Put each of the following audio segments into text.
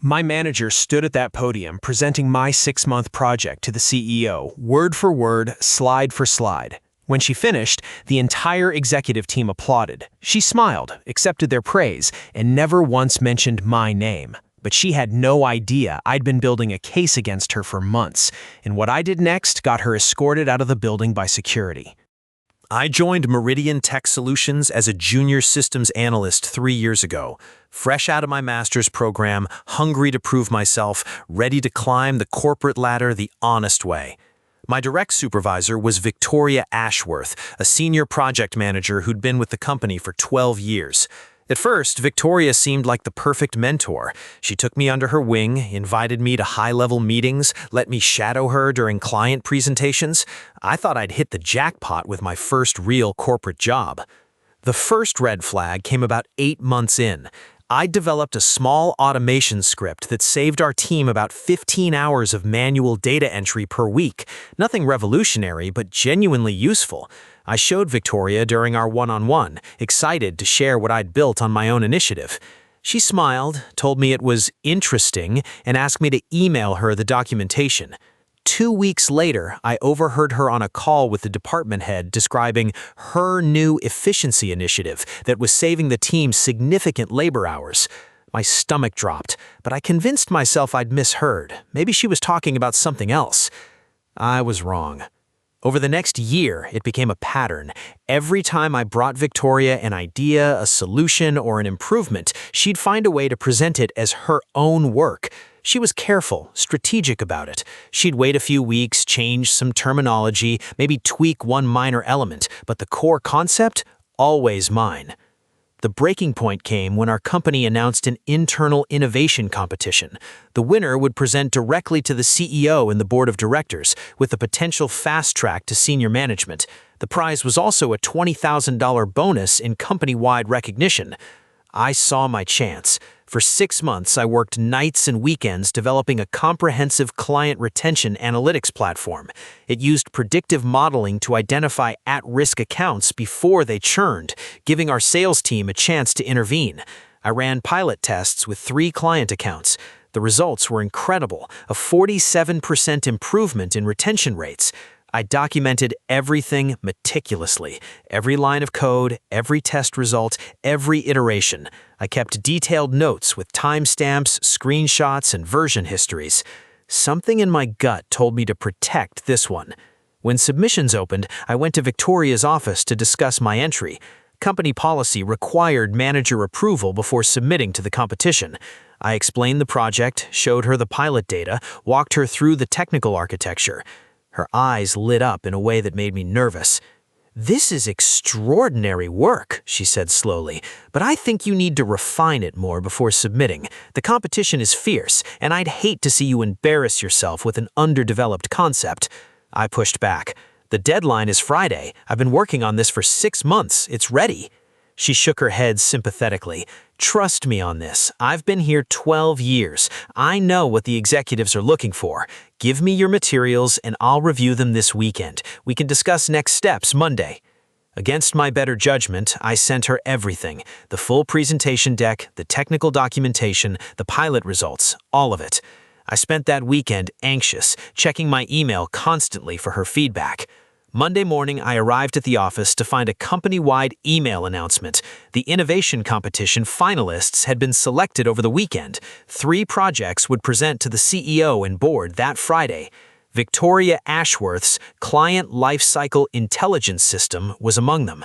My manager stood at that podium presenting my 6-month project to the CEO, word for word, slide for slide. When she finished, the entire executive team applauded. She smiled, accepted their praise, and never once mentioned my name. But she had no idea I'd been building a case against her for months, and what I did next got her escorted out of the building by security. I joined Meridian Tech Solutions as a junior systems analyst 3 years ago, fresh out of my master's program, hungry to prove myself, ready to climb the corporate ladder the honest way. My direct supervisor was Victoria Ashworth, a senior project manager who'd been with the company for 12 years. At first, Victoria seemed like the perfect mentor. She took me under her wing, invited me to high-level meetings, let me shadow her during client presentations. I thought I'd hit the jackpot with my first real corporate job. The first red flag came about 8 months in. I developed a small automation script that saved our team about 15 hours of manual data entry per week. Nothing revolutionary, but genuinely useful. I showed Victoria during our one-on-one, excited to share what I'd built on my own initiative. She smiled, told me it was interesting, and asked me to email her the documentation. 2 weeks later, I overheard her on a call with the department head describing her new efficiency initiative that was saving the team significant labor hours. My stomach dropped, but I convinced myself I'd misheard. Maybe she was talking about something else. I was wrong. Over the next year, it became a pattern. Every time I brought Victoria an idea, a solution, or an improvement, she'd find a way to present it as her own work. She was careful, strategic about it. She'd wait a few weeks, change some terminology, maybe tweak one minor element, but the core concept, always mine. The breaking point came when our company announced an internal innovation competition. The winner would present directly to the CEO and the board of directors, with a potential fast track to senior management. The prize was also a $20,000 bonus in company-wide recognition. I saw my chance. For 6 months, I worked nights and weekends developing a comprehensive client retention analytics platform. It used predictive modeling to identify at-risk accounts before they churned, giving our sales team a chance to intervene. I ran pilot tests with 3 client accounts. The results were incredible, a 47% improvement in retention rates. I documented everything meticulously, every line of code, every test result, every iteration. I kept detailed notes with timestamps, screenshots, and version histories. Something in my gut told me to protect this one. When submissions opened, I went to Victoria's office to discuss my entry. Company policy required manager approval before submitting to the competition. I explained the project, showed her the pilot data, walked her through the technical architecture. Her eyes lit up in a way that made me nervous. "This is extraordinary work," she said slowly, "but I think you need to refine it more before submitting. The competition is fierce, and I'd hate to see you embarrass yourself with an underdeveloped concept." I pushed back. "The deadline is Friday. I've been working on this for 6 months. It's ready." She shook her head sympathetically. "Trust me on this. I've been here 12 years. I know what the executives are looking for. Give me your materials and I'll review them this weekend. We can discuss next steps Monday." Against my better judgment, I sent her everything. The full presentation deck, the technical documentation, the pilot results, all of it. I spent that weekend anxious, checking my email constantly for her feedback. Monday morning, I arrived at the office to find a company-wide email announcement. The innovation competition finalists had been selected over the weekend. 3 projects would present to the CEO and board that Friday. Victoria Ashworth's Client Lifecycle Intelligence System was among them.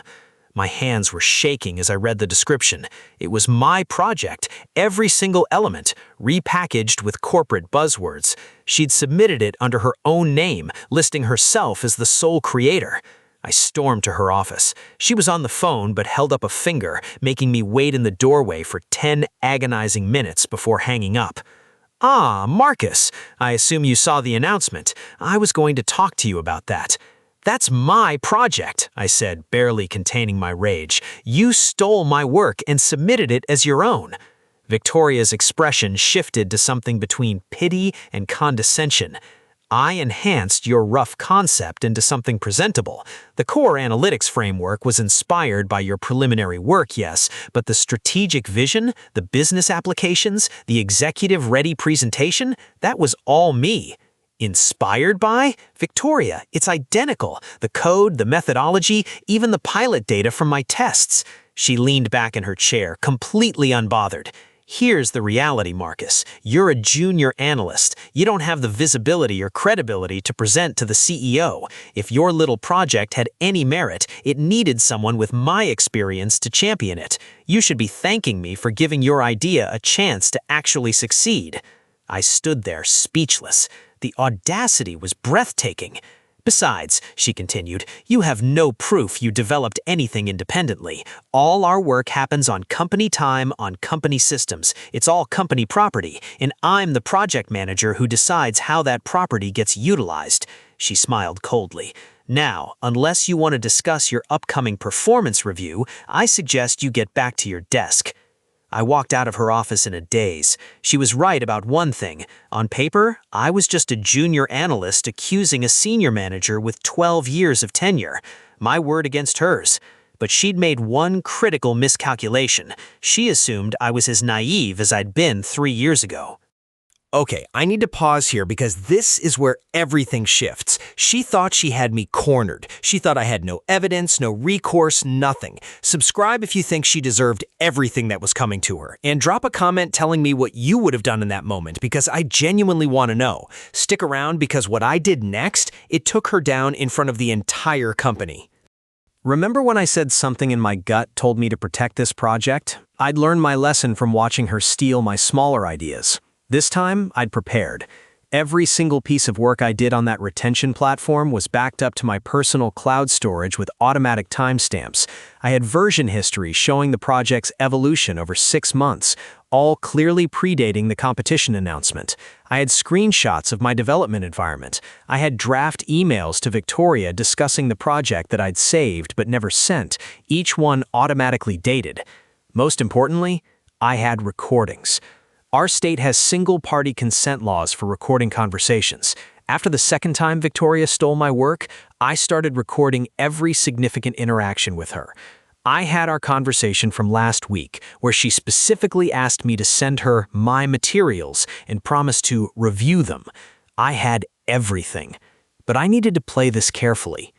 My hands were shaking as I read the description. It was my project, every single element, repackaged with corporate buzzwords. She'd submitted it under her own name, listing herself as the sole creator. I stormed to her office. She was on the phone but held up a finger, making me wait in the doorway for 10 agonizing minutes before hanging up. "Ah, Marcus, I assume you saw the announcement. I was going to talk to you about that." "That's my project," I said, barely containing my rage. "You stole my work and submitted it as your own." Victoria's expression shifted to something between pity and condescension. I enhanced your rough concept into something presentable. The core analytics framework was inspired by your preliminary work, yes, but the strategic vision, the business applications, the executive-ready presentation, that was all me. Inspired by? Victoria, it's identical. The code, the methodology, even the pilot data from my tests. She leaned back in her chair, completely unbothered. Here's the reality, Marcus. You're a junior analyst. You don't have the visibility or credibility to present to the CEO. If your little project had any merit, it needed someone with my experience to champion it. You should be thanking me for giving your idea a chance to actually succeed. I stood there, speechless. The audacity was breathtaking. Besides, she continued, you have no proof you developed anything independently. All our work happens on company time, on company systems. It's all company property, and I'm the project manager who decides how that property gets utilized. She smiled coldly. Now, unless you want to discuss your upcoming performance review, I suggest you get back to your desk. I walked out of her office in a daze. She was right about one thing. On paper, I was just a junior analyst accusing a senior manager with 12 years of tenure. My word against hers. But she'd made one critical miscalculation. She assumed I was as naive as I'd been 3 years ago. Okay, I need to pause here because this is where everything shifts. She thought she had me cornered. She thought I had no evidence, no recourse, nothing. Subscribe if you think she deserved everything that was coming to her. And drop a comment telling me what you would have done in that moment because I genuinely want to know. Stick around because what I did next, it took her down in front of the entire company. Remember when I said something in my gut told me to protect this project? I'd learned my lesson from watching her steal my smaller ideas. This time, I'd prepared. Every single piece of work I did on that retention platform was backed up to my personal cloud storage with automatic timestamps. I had version history showing the project's evolution over 6 months, all clearly predating the competition announcement. I had screenshots of my development environment. I had draft emails to Victoria discussing the project that I'd saved but never sent, each one automatically dated. Most importantly, I had recordings. Our state has single-party consent laws for recording conversations. After the second time Victoria stole my work, I started recording every significant interaction with her. I had our conversation from last week, where she specifically asked me to send her my materials and promised to review them. I had everything. But I needed to play this carefully.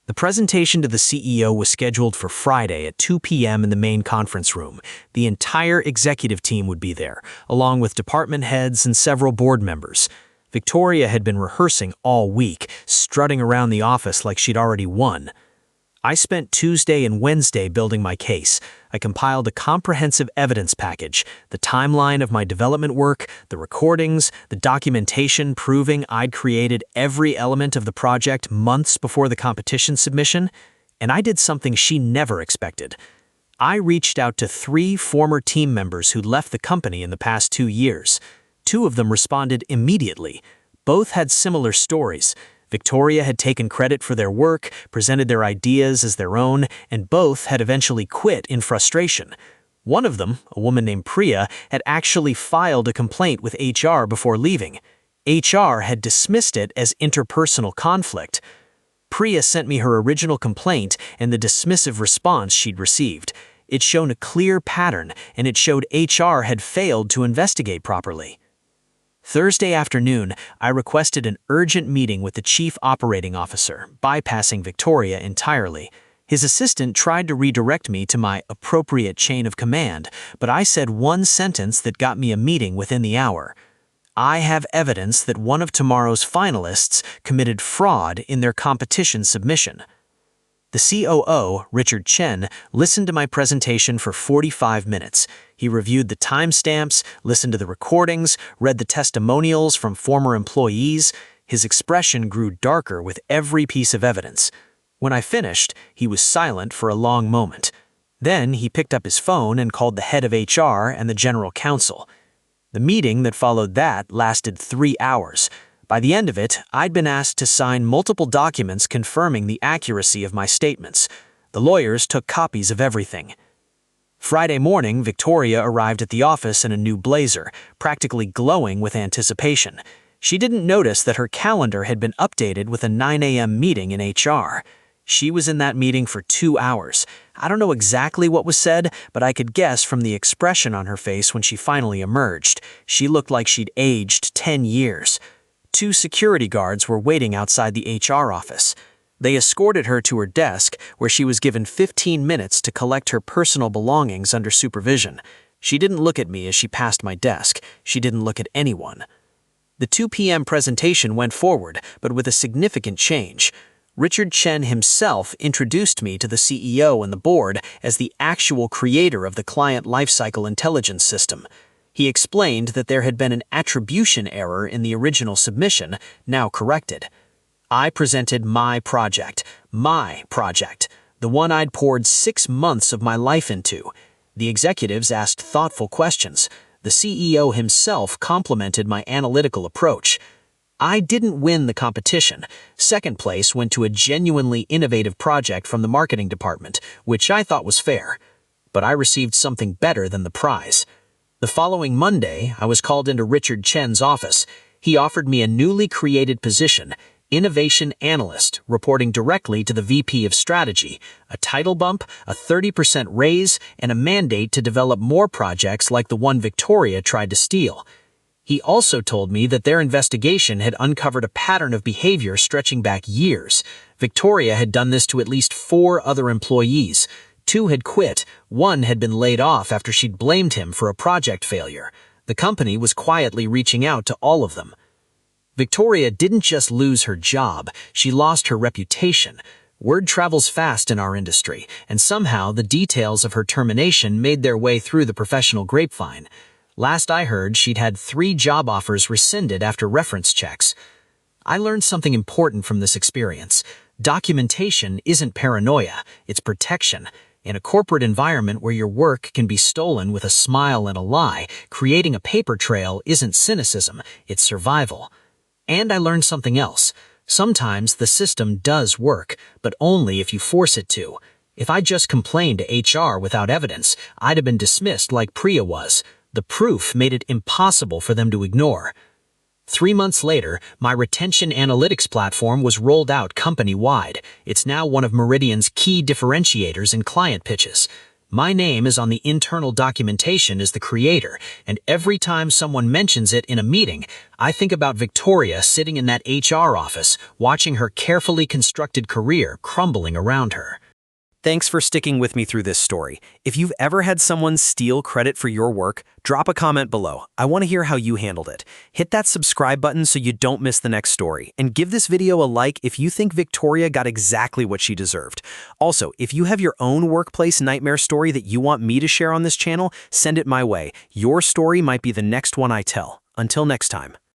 The presentation to the CEO was scheduled for Friday at 2 p.m. in the main conference room. The entire executive team would be there, along with department heads and several board members. Victoria had been rehearsing all week, strutting around the office like she'd already won. I spent Tuesday and Wednesday building my case. I compiled a comprehensive evidence package, the timeline of my development work, the recordings, the documentation proving I'd created every element of the project months before the competition submission, and I did something she never expected. I reached out to 3 former team members who'd left the company in the past 2 years. 2 of them responded immediately. Both had similar stories. Victoria had taken credit for their work, presented their ideas as their own, and both had eventually quit in frustration. One of them, a woman named Priya, had actually filed a complaint with HR before leaving. HR had dismissed it as interpersonal conflict. Priya sent me her original complaint and the dismissive response she'd received. It showed a clear pattern, and it showed HR had failed to investigate properly. Thursday afternoon, I requested an urgent meeting with the Chief Operating Officer, bypassing Victoria entirely. His assistant tried to redirect me to my appropriate chain of command, but I said one sentence that got me a meeting within the hour. I have evidence that one of tomorrow's finalists committed fraud in their competition submission. The COO, Richard Chen, listened to my presentation for 45 minutes. He reviewed the timestamps, listened to the recordings, read the testimonials from former employees. His expression grew darker with every piece of evidence. When I finished, he was silent for a long moment. Then he picked up his phone and called the head of HR and the general counsel. The meeting that followed that lasted 3 hours. By the end of it, I'd been asked to sign multiple documents confirming the accuracy of my statements. The lawyers took copies of everything. Friday morning, Victoria arrived at the office in a new blazer, practically glowing with anticipation. She didn't notice that her calendar had been updated with a 9 a.m. meeting in HR. She was in that meeting for 2 hours. I don't know exactly what was said, but I could guess from the expression on her face when she finally emerged. She looked like she'd aged 10 years. 2 security guards were waiting outside the HR office. They escorted her to her desk, where she was given 15 minutes to collect her personal belongings under supervision. She didn't look at me as she passed my desk. She didn't look at anyone. The 2 p.m. presentation went forward, but with a significant change. Richard Chen himself introduced me to the CEO and the board as the actual creator of the client lifecycle intelligence system. He explained that there had been an attribution error in the original submission, now corrected. I presented my project, the one I'd poured 6 months of my life into. The executives asked thoughtful questions. The CEO himself complimented my analytical approach. I didn't win the competition. Second place went to a genuinely innovative project from the marketing department, which I thought was fair. But I received something better than the prize. The following Monday, I was called into Richard Chen's office. He offered me a newly created position, Innovation Analyst, reporting directly to the VP of Strategy, a title bump, a 30% raise, and a mandate to develop more projects like the one Victoria tried to steal. He also told me that their investigation had uncovered a pattern of behavior stretching back years. Victoria had done this to at least 4 other employees. 2 had quit, 1 had been laid off after she'd blamed him for a project failure. The company was quietly reaching out to all of them. Victoria didn't just lose her job, she lost her reputation. Word travels fast in our industry, and somehow the details of her termination made their way through the professional grapevine. Last I heard, she'd had 3 job offers rescinded after reference checks. I learned something important from this experience. Documentation isn't paranoia, it's protection. In a corporate environment where your work can be stolen with a smile and a lie, creating a paper trail isn't cynicism, it's survival. And I learned something else. Sometimes the system does work, but only if you force it to. If I just complained to HR without evidence, I'd have been dismissed like Priya was. The proof made it impossible for them to ignore. 3 months later, my retention analytics platform was rolled out company-wide. It's now one of Meridian's key differentiators in client pitches. My name is on the internal documentation as the creator, and every time someone mentions it in a meeting, I think about Victoria sitting in that HR office, watching her carefully constructed career crumbling around her. Thanks for sticking with me through this story. If you've ever had someone steal credit for your work, drop a comment below. I want to hear how you handled it. Hit that subscribe button so you don't miss the next story. And give this video a like if you think Victoria got exactly what she deserved. Also, if you have your own workplace nightmare story that you want me to share on this channel, send it my way. Your story might be the next one I tell. Until next time.